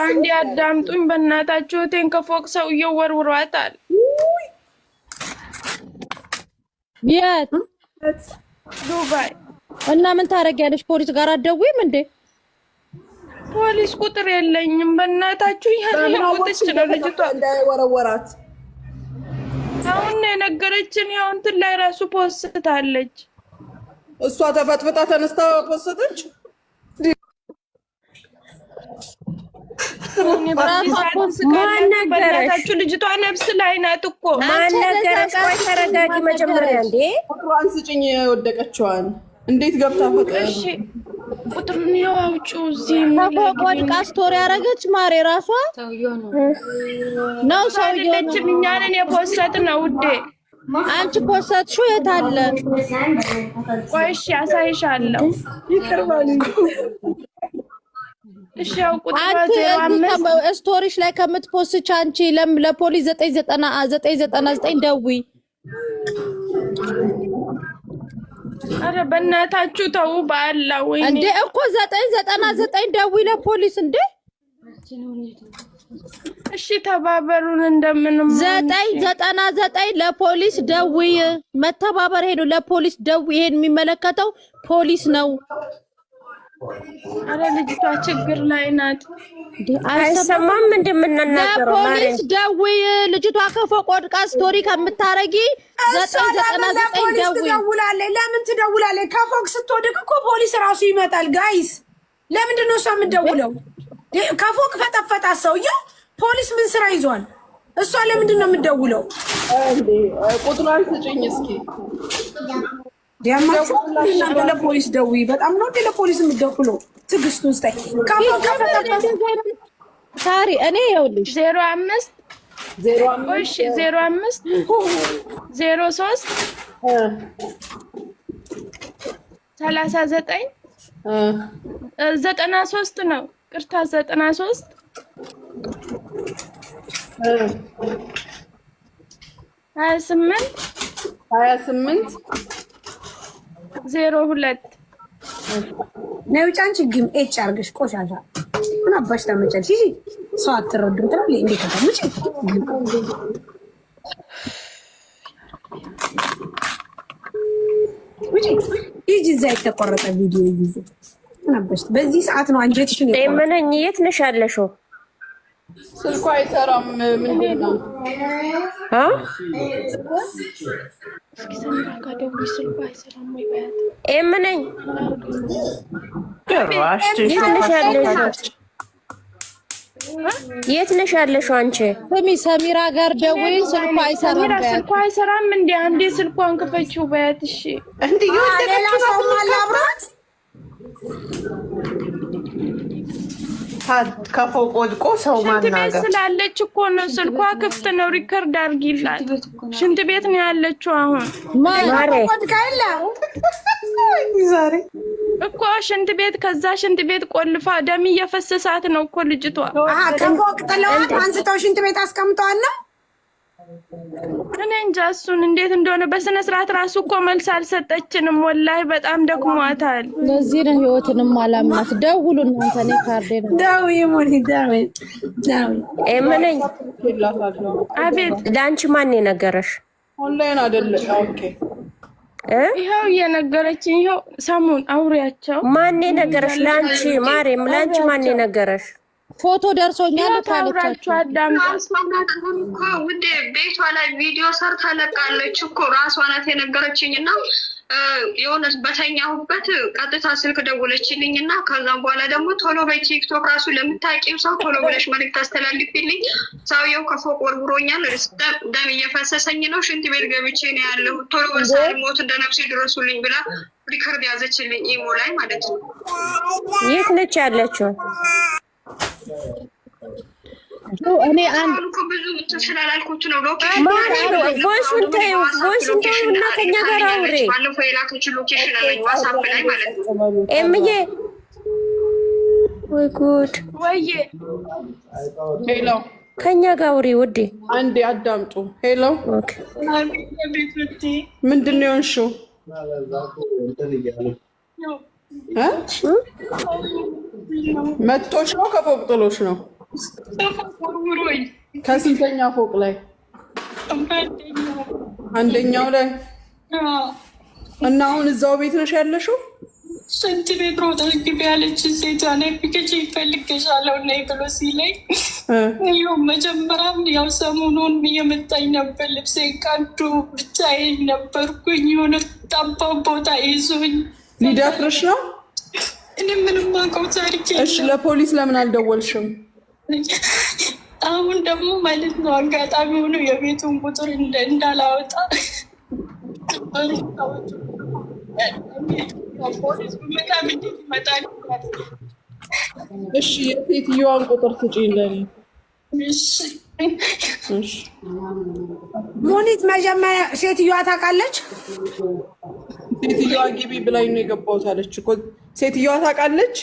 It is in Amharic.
አንዴ አዳምጡኝ በእናታችሁ። እቴን ከፎቅ ሰውዬው ወርውሯታል። የት? ዱባይ። እና ምን ታረጊያለሽ? ፖሊስ ጋር አትደውይም እንዴ? ፖሊስ ቁጥር የለኝም በእናታችሁ። ያለቁጥች ነው ልጅቷ እንዳይወረወራት አሁን የነገረችን። ያው እንትን ላይ ራሱ ፖስታለች። እሷ ተፈጥፍጣ ተነስታ ፖስተች። ማነገረች? ልጅቷ ነፍስ ላይ ናት እኮ። ማነገረች? ቆይ ተረጋጊ መጀመሪያ። እንዴ ቁጥሯን ስጭኝ። የወደቀችዋን እንዴት ገብታ ፈቀደ? እሺ ቁጥሩን ያው አውጪው። እዚህ ወድቃ ስቶሪ ያረገች ማሬ ራሷ ነው ሰውዬው ነው። እኛ ነን የፖስተነው ውዴ። አንቺ ፖስተሽው የት አለ? ቆይ እሺ አሳይሻለሁ። ይቀርባል። እሺ ያው ቁጥሩ ስቶሪሽ ላይ ከምትፖስች አንቺ ለፖሊስ 999 ደውይ። አረ በእናታችሁ ተው ባላ። ወይ እንዴ እኮ 999 ደውይ ለፖሊስ እንዴ። እሺ ተባበሩን እንደምንም። 999 ለፖሊስ ደውይ። መተባበር ሄዱ። ለፖሊስ ደውይ። ይሄን የሚመለከተው ፖሊስ ነው። አረ ልጅቷ ችግር ላይ ናት። አይሰማም እንደምንናገረው ለፖሊስ ደውይ። ልጅቷ ከፎቅ ወድቃ ስቶሪ ከምታረጊ 999 ደውይ። ለምን ትደውላለች? ከፎቅ ስትወድቅ እኮ ፖሊስ ራሱ ይመጣል። ጋይስ ለምንድን ነው እሷ የምትደውለው? ከፎቅ ፈጠፈጣ ሰውዬው። ፖሊስ ምን ስራ ይዟል? እሷ ለምንድን ነው የምትደውለው? ቁጥሯን ስጭኝ እስኪ። ለፖሊስ ደውይ። በጣም ነው ለፖሊስ የምትደውለው። ትዕግስቱን ስታይ። ከፎቅ ፈጠፈጣ ታሪ እኔ ይኸውልሽ 05 03 39 93 ነው። ቅርታ 93 28 02 ነው። ጫንቺ ግን ኤች አርገሽ ቆሻሻ ምን አባሽ ታመጫለሽ? እሺ ሰው አትረዱም ትላለች። እንዴ ከተምጪ ይጂ እዛ የተቆረጠ ቪዲዮ ይዙ ምን አባሽ በዚህ ሰዓት ነው አንጀትሽን የምነኝ። የት ነሽ ያለሽው? ስልኳ አይሰራም። ምንድን ነው? የምነኝ የት ነሽ ያለሽው አንቺ? ስሚ ሰሚራ ጋር ደውይ። ስልኳ አይሰራም። ስልኳ አይሰራም። እንዴ አንዴ ስልኳን ክፈችው በያት። እሺ እንዴ ሌላ ሰው ማላብራት ከፎቅ ወድቆ ሰው ማናገር። ሽንት ቤት ስላለች እኮ ነው። ስልኳ ክፍት ነው። ሪከርድ አድርጊላት። ሽንት ቤት ነው ያለችው አሁን። ማሬ ዛሬ እኮ ሽንት ቤት፣ ከዛ ሽንት ቤት ቆልፋ ደም እየፈሰሳት ነው እኮ ልጅቷ። ከፎቅ ጥለዋት አንስተው ሽንት ቤት አስቀምጠዋል ነው። እኔ እንጃ እሱን እንዴት እንደሆነ በስነ ስርዓት ራሱ እኮ መልስ አልሰጠችንም። ወላሂ በጣም ደክሟታል። ለዚህ ነው ህይወትንም አላምናት። ደውሉ እናንተ። እኔ ካርዴ ነው ደውይ ሞኒ ደውይ። የምነኝ አቤት። ለአንቺ ማን የነገረሽ? ኦንላይን አይደለም። ኦኬ ይኸው እየነገረችኝ። ይኸው ሰሙን አውሪያቸው። ማን የነገረሽ? ለአንቺ ማርያም፣ ለአንቺ ማን የነገረሽ? ፎቶ ደርሶኛል ካለቻችሁ አዳምጣ። ውዴ ቤቷ ላይ ቪዲዮ ሰርታ ለቃለች እኮ ራሷ ናት የነገረችኝና የሆነ በተኛሁበት ቀጥታ ስልክ ደውለችልኝና ከዛም በኋላ ደግሞ ቶሎ በቲክቶክ ራሱ ለምታውቂው ሰው ቶሎ ብለሽ መልዕክት አስተላልፊልኝ፣ ሰውየው ከፎቅ ወርውሮኛል፣ ደም እየፈሰሰኝ ነው፣ ሽንት ቤት ገብቼ ነው ያለሁ፣ ቶሎ ሳልሞት እንደ ነፍሴ ድረሱልኝ ብላ ሪከርድ ያዘችልኝ ኢሞ ላይ ማለት ነው። የት ነች ያለችው? እኔ አንድ ብዙ ስላላልኩት ነው። ቮይሱን ተይው እና ከኛ ጋር አውሪ። ባለፈው የላከችው ሎኬሽን አለኝ ዋትስአፕ ላይ ማለት ነው። ኤምዬ ወይ ጉድ! ወይዬ ሄሎ፣ ከኛ ጋር አውሪ ውዴ። አንዴ አዳምጡ። ሄሎ፣ ኦኬ። ምንድን ነው የሆንሽው? መቶሽ ነው ከፎቅ ጥሎሽ ነው? ከስንተኛ ፎቅ ላይ? አንደኛው ላይ። እና አሁን እዛው ቤት ነሽ ያለሽው? ሽንት ቤት ሮጠሽ ግቢ ያለች ሴቷ ነፍከች ይፈልግሻለሁ ነይ ብሎ ሲለኝ ይኸው መጀመሪያም ያው ሰሞኑን እየመጣኝ ነበር። ልብሴ ቀዱ ብቻዬን ነበርኩኝ። የሆነ ጠባብ ቦታ ይዞኝ ሊደፍርሽ ነው? እኔ ምንም አውቀው ታሪክ። እሺ ለፖሊስ ለምን አልደወልሽም? አሁን ደግሞ ማለት ነው አጋጣሚ ሆኖ የቤቱን ቁጥር እንዳላወጣ እሺ የሴትዮዋን ቁጥር ስጪኝ ለኔ። ሙኒት መጀመሪያ ሴትዮዋ ታውቃለች? ሴትዮዋ ግቢ ብላኝ ነው የገባሁት አለች እኮ። ሴትዮዋ ታውቃለች?